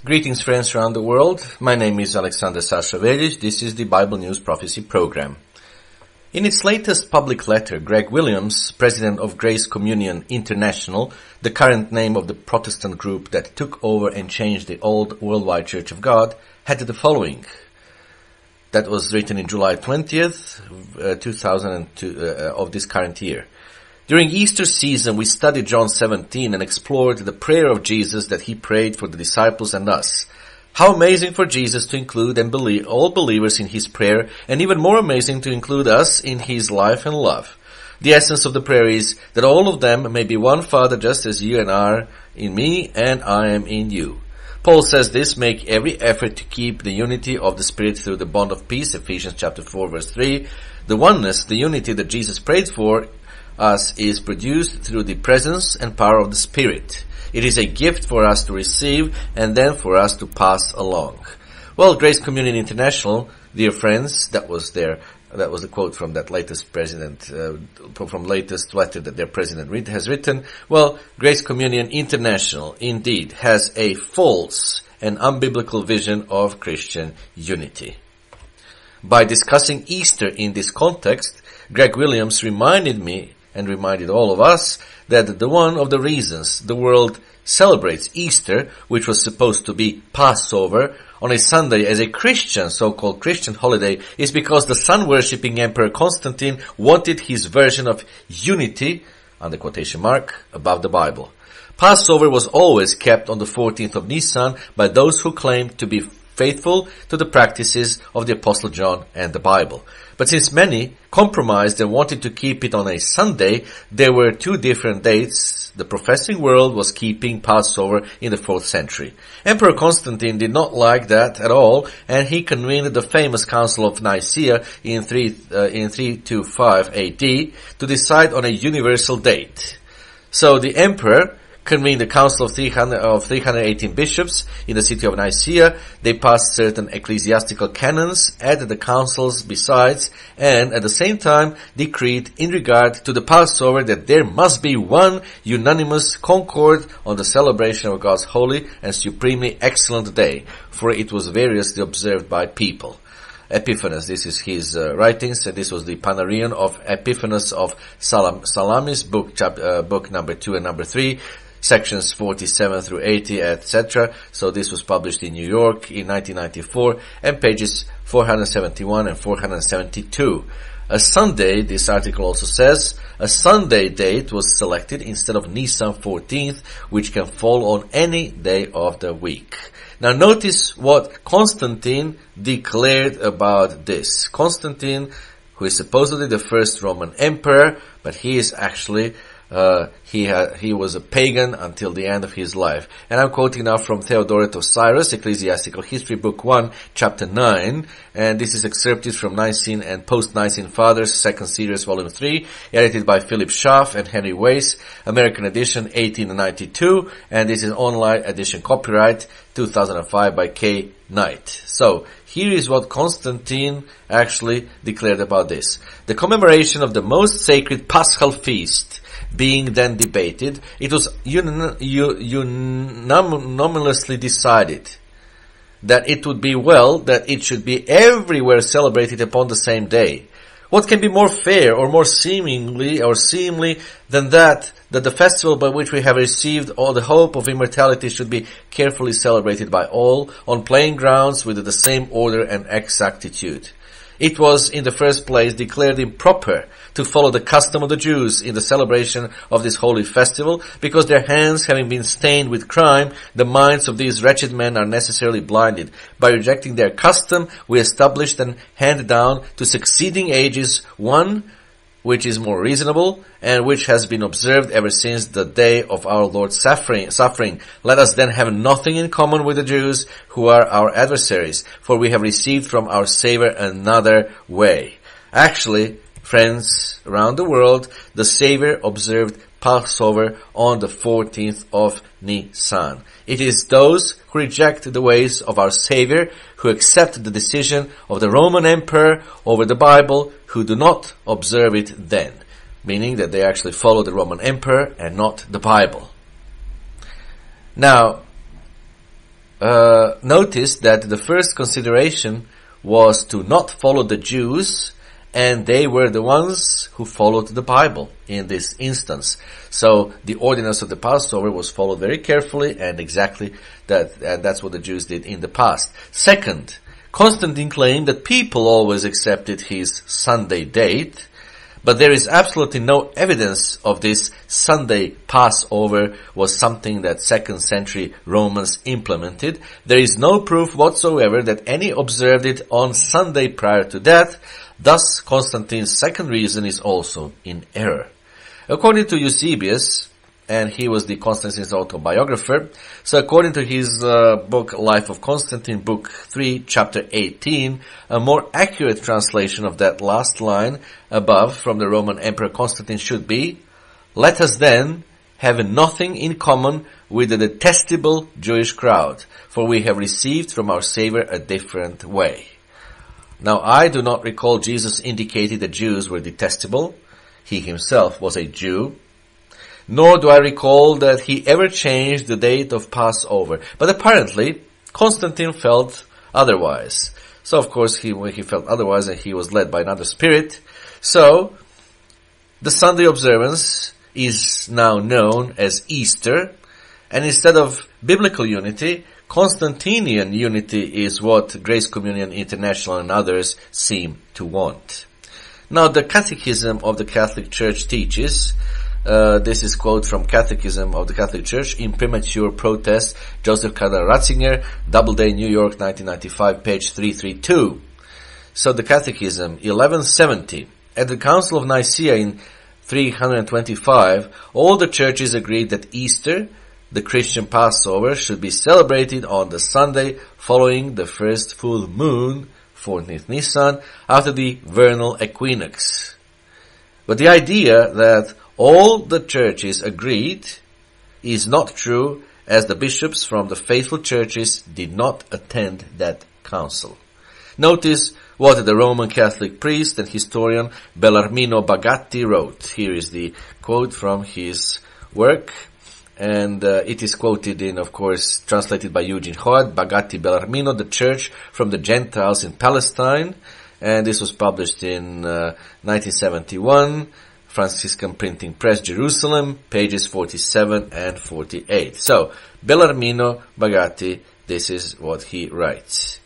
Greetings, friends around the world. My name is Alexander Sashavelic. This is the Bible News Prophecy Program. In its latest public letter, Greg Williams, president of Grace Communion International, the current name of the Protestant group that took over and changed the old Worldwide Church of God, had the following. That was written in July 20th, 2002, of this current year. During Easter season, we studied John 17 and explored the prayer of Jesus that he prayed for the disciples and us. How amazing for Jesus to include and believe all believers in his prayer, and even more amazing to include us in his life and love. The essence of the prayer is that all of them may be one Father, just as you and are in me and I am in you. Paul says this: make every effort to keep the unity of the Spirit through the bond of peace, Ephesians chapter 4 verse 3. The oneness, the unity that Jesus prayed for us is produced through the presence and power of the Spirit. It is a gift for us to receive and then for us to pass along. Well, Grace Communion International, dear friends, that was the quote from that latest from latest letter that their president has written. Well, Grace Communion International indeed has a false and unbiblical vision of Christian unity. By discussing Easter in this context, Greg Williams reminded me and reminded all of us that one of the reasons the world celebrates Easter, which was supposed to be Passover, on a Sunday as a Christian, so-called Christian holiday, is because the sun-worshipping Emperor Constantine wanted his version of unity, under quotation mark, above the Bible. Passover was always kept on the 14th of Nisan by those who claimed to be faithful to the practices of the Apostle John and the Bible. But since many compromised and wanted to keep it on a Sunday, there were two different dates the professing world was keeping Passover in the 4th century. Emperor Constantine did not like that at all, and he convened the famous Council of Nicaea in 325 AD to decide on a universal date. So the emperor convened the council of 318 bishops in the city of Nicaea. They passed certain ecclesiastical canons, added the councils besides, and at the same time decreed in regard to the Passover that there must be one unanimous concord on the celebration of God's holy and supremely excellent day, for it was variously observed by people. Epiphanes, this is his writings, and this was the Panarion of Epiphanes of Salamis, book number 2 and number 3, sections 47 through 80, etc. So this was published in New York in 1994, and pages 471 and 472. A Sunday, this article also says, a Sunday date was selected instead of Nisan 14th, which can fall on any day of the week. Now notice what Constantine declared about this. Constantine, who is supposedly the first Roman emperor, but he is actually he was a pagan until the end of his life. And I'm quoting now from Theodoret of Cyrus, Ecclesiastical History, Book 1, Chapter 9. And this is excerpted from Nicene and Post-Nicene Fathers, 2nd Series, Volume 3, edited by Philip Schaff and Henry Weiss, American edition, 1892. And this is online edition, copyright 2005 by K. Knight. So, here is what Constantine actually declared about this. The commemoration of the most sacred Paschal feast being then debated, it was unanimously decided that it would be well that it should be everywhere celebrated upon the same day. What can be more fair or more seemly than that the festival by which we have received all the hope of immortality should be carefully celebrated by all on plain grounds with the same order and exactitude. It was in the first place declared improper to follow the custom of the Jews in the celebration of this holy festival, because their hands having been stained with crime, the minds of these wretched men are necessarily blinded. By rejecting their custom, we established and handed down to succeeding ages one which is more reasonable, and which has been observed ever since the day of our Lord's suffering. Let us then have nothing in common with the Jews, who are our adversaries, for we have received from our Savior another way. Actually, friends around the world, the Savior observed Passover on the 14th of Nisan. It is those who reject the ways of our Savior, who accept the decision of the Roman Emperor over the Bible, who do not observe it then, meaning that they actually follow the Roman Emperor and not the Bible. Now, notice that the first consideration was to not follow the Jews, and they were the ones who followed the Bible in this instance. So the ordinance of the Passover was followed very carefully, and exactly that's what the Jews did in the past. Second, Constantine claimed that people always accepted his Sunday date, but there is absolutely no evidence of this. Sunday Passover was something that 2nd century Romans implemented. There is no proof whatsoever that any observed it on Sunday prior to that. Thus, Constantine's second reason is also in error. According to Eusebius, and he was the Constantine's autobiographer, so according to his book Life of Constantine, book 3, chapter 18, a more accurate translation of that last line above from the Roman Emperor Constantine should be, "Let us then have nothing in common with the detestable Jewish crowd, for we have received from our Savior a different way." Now, I do not recall Jesus indicating that Jews were detestable. He himself was a Jew. Nor do I recall that he ever changed the date of Passover. But apparently, Constantine felt otherwise. So, of course, he felt otherwise, and he was led by another spirit. So, the Sunday observance is now known as Easter. And instead of biblical unity, Constantinian unity is what Grace Communion International and others seem to want. Now, the Catechism of the Catholic Church teaches, this is quote from Catechism of the Catholic Church, Imprimatur Protest, Joseph Cardinal Ratzinger, Doubleday, New York, 1995, page 332. So the Catechism, 1170, at the Council of Nicaea in 325, all the churches agreed that Easter, the Christian Passover, should be celebrated on the Sunday following the first full moon, 14th Nisan, after the vernal equinox. But the idea that all the churches agreed is not true, as the bishops from the faithful churches did not attend that council. Notice what the Roman Catholic priest and historian Bellarmino Bagatti wrote. Here is the quote from his work, and it is quoted in, of course, translated by Eugene Hoad, Bagatti Bellarmino, The Church from the Gentiles in Palestine, and this was published in 1971, Franciscan Printing Press, Jerusalem, pages 47 and 48. So, Bellarmino Bagatti, this is what he writes.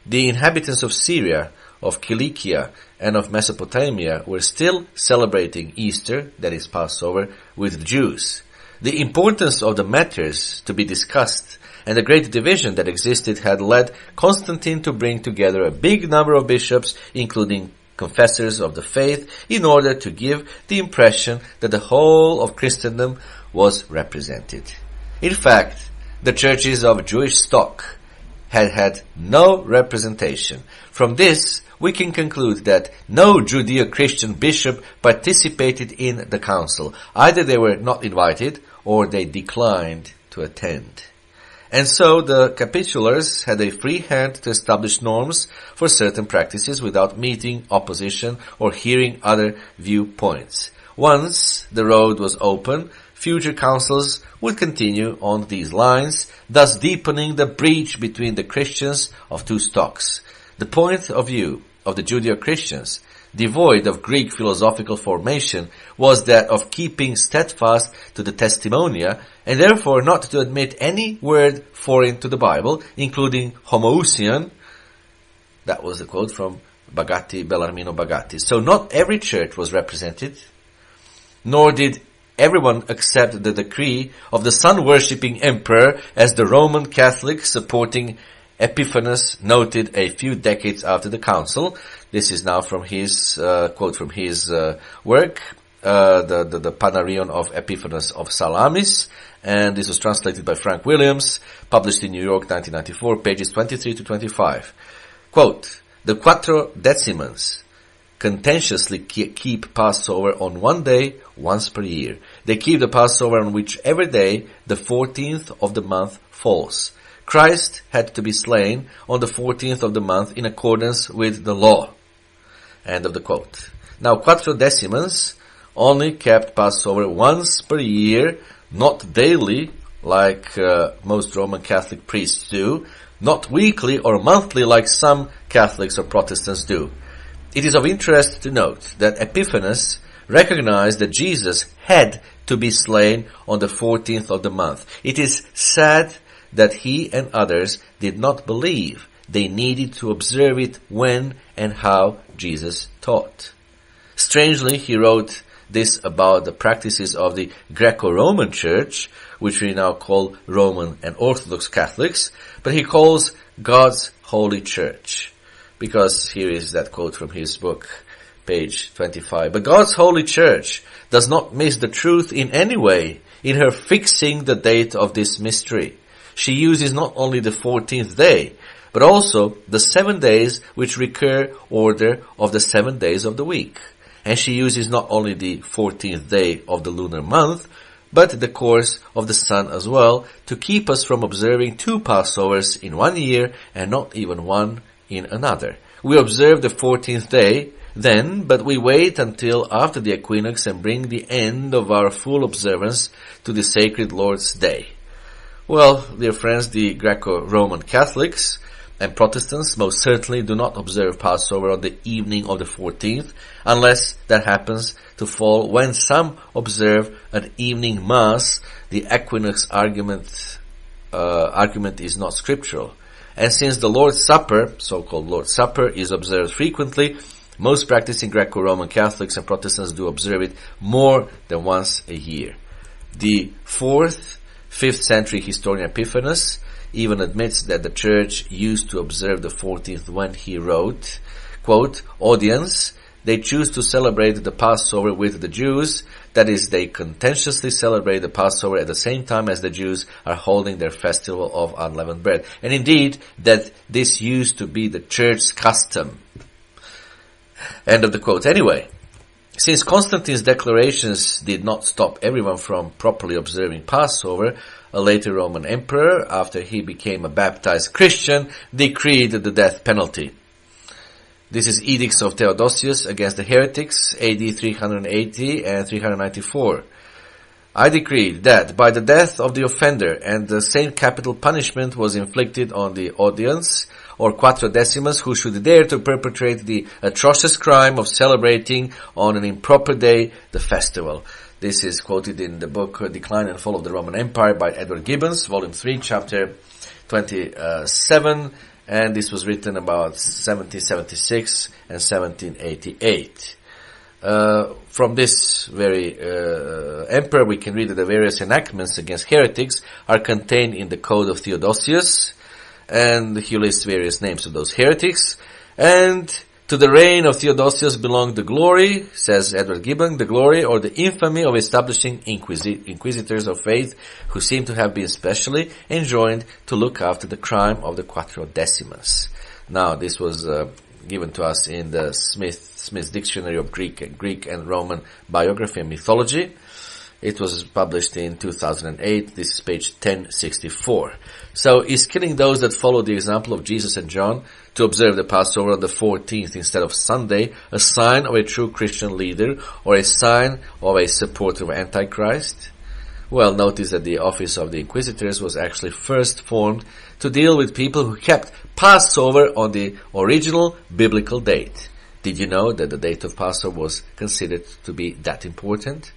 The inhabitants of Syria, of Cilicia, and of Mesopotamia were still celebrating Easter, that is Passover, with the Jews. The importance of the matters to be discussed and the great division that existed had led Constantine to bring together a big number of bishops, including confessors of the faith, in order to give the impression that the whole of Christendom was represented. In fact, the churches of Jewish stock had no representation. From this, we can conclude that no Judeo-Christian bishop participated in the council. Either they were not invited or they declined to attend. And so the capitulars had a free hand to establish norms for certain practices without meeting opposition or hearing other viewpoints. Once the road was open, future councils would continue on these lines, thus deepening the breach between the Christians of two stocks. The point of view of the Judeo-Christians, devoid of Greek philosophical formation, was that of keeping steadfast to the testimonia, and therefore not to admit any word foreign to the Bible, including homoousion. That was a quote from Bagatti, Bellarmino Bagatti. So not every church was represented, nor did everyone accept the decree of the sun-worshipping emperor, as the Roman Catholics supporting Epiphanes noted a few decades after the council. This is now from his quote from his work, the Panarion of Epiphanes of Salamis, and this was translated by Frank Williams, published in New York, 1994, pages 23 to 25. Quote, "The Quattrodecimans contentiously keep Passover on one day, once per year. They keep the Passover on whichever day the 14th of the month falls. Christ had to be slain on the 14th of the month in accordance with the law." End of the quote. Now, Quattrodecimans only kept Passover once per year, not daily like most Roman Catholic priests do, not weekly or monthly like some Catholics or Protestants do. It is of interest to note that Epiphanes recognized that Jesus had to be slain on the 14th of the month. It is sad that he and others did not believe they needed to observe it when and how Jesus taught. Strangely, he wrote this about the practices of the Greco-Roman Church, which we now call Roman and Orthodox Catholics, but he calls God's Holy Church. Because here is that quote from his book, page 25. But God's Holy Church does not miss the truth in any way in her fixing the date of this mystery. She uses not only the 14th day, but also the 7 days which recur order of the 7 days of the week. And she uses not only the 14th day of the lunar month, but the course of the sun as well, to keep us from observing 2 Passovers in 1 year and not even one in another. We observe the 14th day then, but we wait until after the equinox and bring the end of our full observance to the sacred Lord's Day. Well, dear friends, the Greco-Roman Catholics and Protestants most certainly do not observe Passover on the evening of the 14th, unless that happens to fall when some observe an evening mass. The equinox argument is not scriptural. And since the Lord's Supper, so-called Lord's Supper, is observed frequently, most practicing Greco-Roman Catholics and Protestants do observe it more than once a year. The 4th, 5th century historian Epiphanes even admits that the church used to observe the 14th when he wrote, quote, audience, they choose to celebrate the Passover with the Jews, that is, they contentiously celebrate the Passover at the same time as the Jews are holding their festival of unleavened bread. And indeed, that this used to be the church's custom. End of the quote. Anyway, since Constantine's declarations did not stop everyone from properly observing Passover, a later Roman emperor, after he became a baptized Christian, decreed the death penalty. This is Edicts of Theodosius against the heretics, AD 380 and 394. I decreed that by the death of the offender and the same capital punishment was inflicted on the audience or quattrodecimus who should dare to perpetrate the atrocious crime of celebrating on an improper day the festival. This is quoted in the book Decline and Fall of the Roman Empire by Edward Gibbons, volume 3, chapter 27, and this was written about 1776 and 1788. From this very emperor, we can read that the various enactments against heretics are contained in the Code of Theodosius, and he lists various names of those heretics. And to the reign of Theodosius belonged the glory, says Edward Gibbon, the glory or the infamy of establishing inquisitors of faith who seem to have been specially enjoined to look after the crime of the quattrodecimus. Now, this was given to us in the Smith's Dictionary of Greek and Roman Biography and Mythology. It was published in 2008. This is page 1064. So, is killing those that follow the example of Jesus and John to observe the Passover on the 14th instead of Sunday a sign of a true Christian leader or a sign of a supporter of Antichrist? Well, notice that the office of the inquisitors was actually first formed to deal with people who kept Passover on the original biblical date. Did you know that the date of Passover was considered to be that important?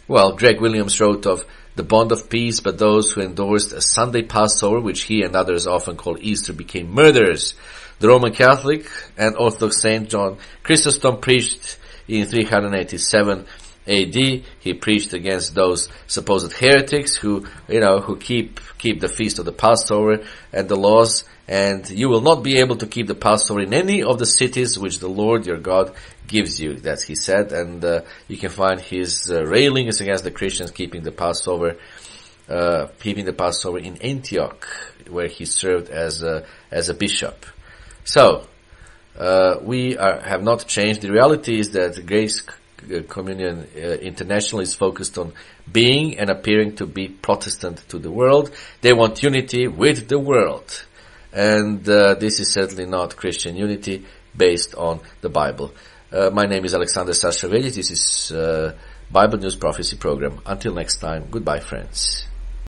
Well, Greg Williams wrote of the bond of peace, but those who endorsed a Sunday Passover, which he and others often call Easter, became murderers. The Roman Catholic and Orthodox Saint John Chrysostom preached in 387 AD. He preached against those supposed heretics who keep the feast of the Passover and the laws, and you will not be able to keep the Passover in any of the cities which the Lord your God gives you. That's he said, and you can find his railings against the Christians keeping the Passover in Antioch, where he served as a bishop. So we have not changed. The reality is that Grace Communion International is focused on being and appearing to be Protestant to the world. They want unity with the world. And this is certainly not Christian unity based on the Bible. My name is Alexander Sashavelis. This is Bible News Prophecy Program. Until next time, goodbye, friends.